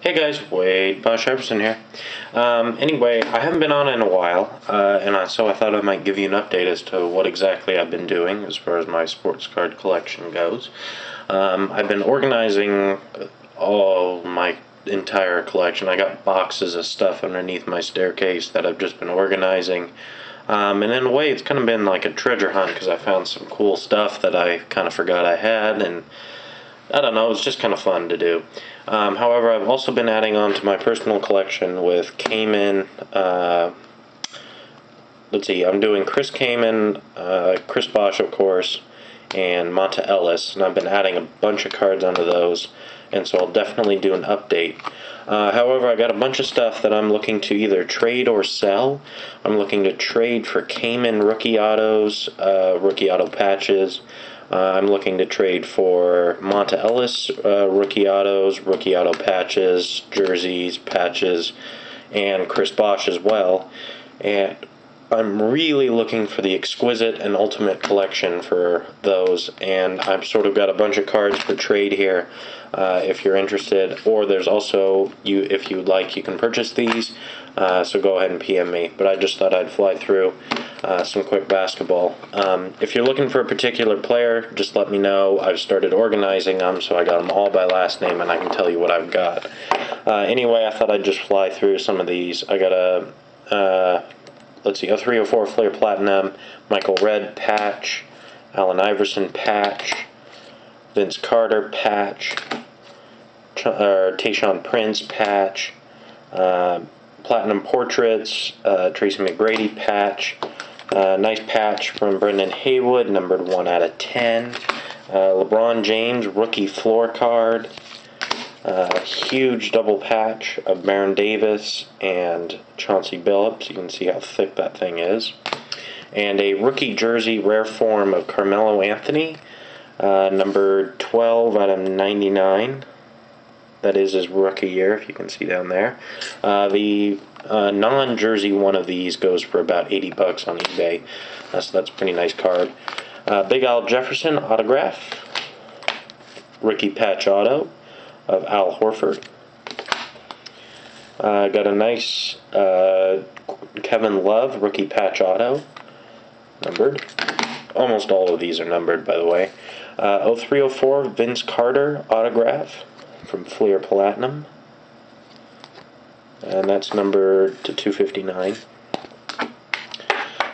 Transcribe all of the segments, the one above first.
Hey guys, Bosh here. Anyway, I haven't been on in a while, so I thought I might give you an update as to what exactly I've been doing as far as my sports card collection goes. I've been organizing all my entire collection. I got boxes of stuff underneath my staircase that I've just been organizing. And in a way, it's kind of been like a treasure hunt because I found some cool stuff that I kind of forgot I had, and I don't know, it's just kind of fun to do. However, I've also been adding on to my personal collection with Kaman. Let's see, I'm doing Chris Kaman, Chris Bosh, of course, and Monta Ellis, and I've been adding a bunch of cards onto those, and so I'll definitely do an update. However, I got a bunch of stuff that I'm looking to either trade or sell. I'm looking to trade for Kaman rookie autos, rookie auto patches. I'm looking to trade for Monta Ellis rookie autos, rookie auto patches, jerseys, patches, and Chris Bosh as well. And I'm really looking for the exquisite and ultimate collection for those, and I've sort of got a bunch of cards for trade here if you're interested, or there's also, if you would like, you can purchase these, so go ahead and PM me. But I just thought I'd fly through some quick basketball. If you're looking for a particular player, just let me know. I've started organizing them, so I got them all by last name, and I can tell you what I've got. Anyway, I thought I'd just fly through some of these. I got a let's see, a 304 Flair Platinum, Michael Redd patch, Allen Iverson patch, Vince Carter patch, Tayshaun Prince patch, Platinum Portraits, Tracy McGrady patch, nice patch from Brendan Haywood, numbered 1 out of 10, LeBron James rookie floor card, huge double patch of Baron Davis and Chauncey Billups. You can see how thick that thing is. And a rookie jersey rare form of Carmelo Anthony, number 12 out of 99. That is his rookie year, if you can see down there. The non-jersey one of these goes for about $80 on eBay. So that's a pretty nice card. Big Al Jefferson autograph. Rookie patch auto of Al Horford. Got a nice Kevin Love rookie patch auto, numbered. Almost all of these are numbered, by the way. 0304 Vince Carter autograph from Flair Platinum, and that's numbered to 259.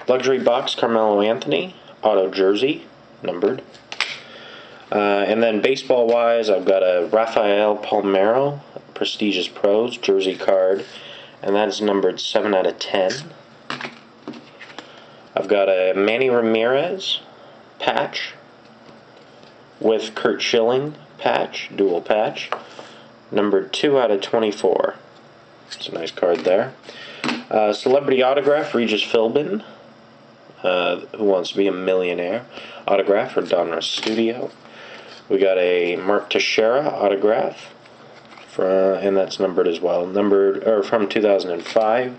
Luxury box Carmelo Anthony auto jersey, numbered. And then baseball-wise, I've got a Rafael Palmeiro Prestigious Pros jersey card, and that's numbered 7 out of 10. I've got a Manny Ramirez patch with Curt Schilling patch, dual patch, numbered 2 out of 24. It's a nice card there. Celebrity autograph, Regis Philbin, Who Wants to Be a Millionaire autograph for Donruss Studio. We got a Mark Teixeira autograph, and that's numbered as well, from 2005.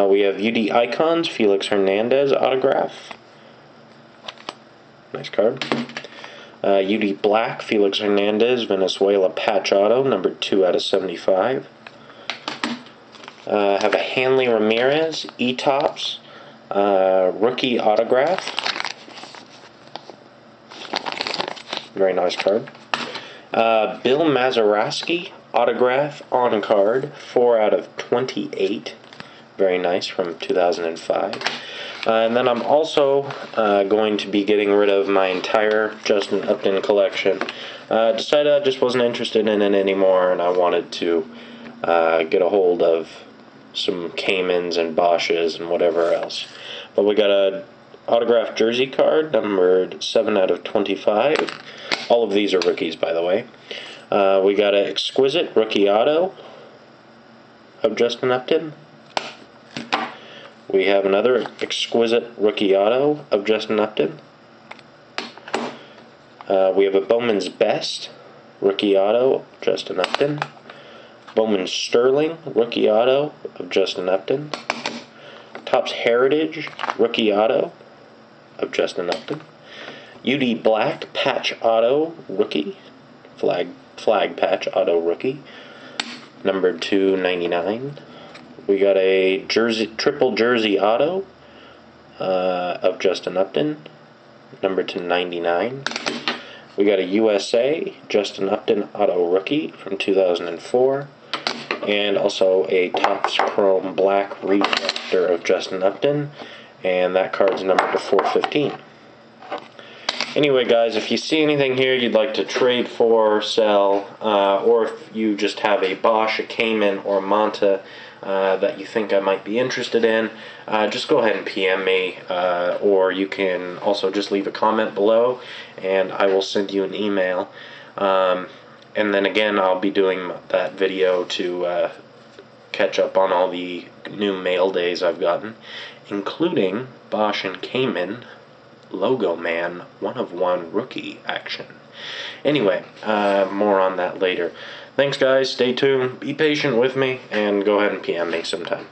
We have UD Icons, Felix Hernandez autograph. Nice card. UD Black, Felix Hernandez, Venezuela patch auto, numbered 2 out of 75. Have a Hanley Ramirez, E-Tops, rookie autograph. Very nice card. Bill Mazeroski autograph on card, 4 out of 28. Very nice, from 2005. And then I'm also going to be getting rid of my entire Justin Upton collection. Decided I just wasn't interested in it anymore, and I wanted to get a hold of some Kamans and Bosches and whatever else. But we got a autographed jersey card, numbered 7 out of 25. All of these are rookies, by the way. We got an exquisite rookie auto of Justin Upton. We have another exquisite rookie auto of Justin Upton. We have a Bowman's Best rookie auto of Justin Upton. Bowman Sterling rookie auto of Justin Upton. Topps Heritage rookie auto of Justin Upton. UD Black patch auto rookie, flag patch auto rookie numbered to 99. We got a triple jersey auto of Justin Upton, numbered to 99. We got a USA Justin Upton auto rookie from 2004. And also a Topps Chrome Black reflector of Justin Upton, and that card's numbered to 415. Anyway, guys, if you see anything here you'd like to trade for, sell, or if you just have a Bosh, a Kaman, or a Monta that you think I might be interested in, just go ahead and PM me, or you can also just leave a comment below, and I will send you an email. And then again, I'll be doing that video to catch up on all the new mail days I've gotten, including Bosh and Kaman Logo Man 1/1 rookie action. Anyway, more on that later. Thanks, guys. Stay tuned. Be patient with me, and go ahead and PM me sometime.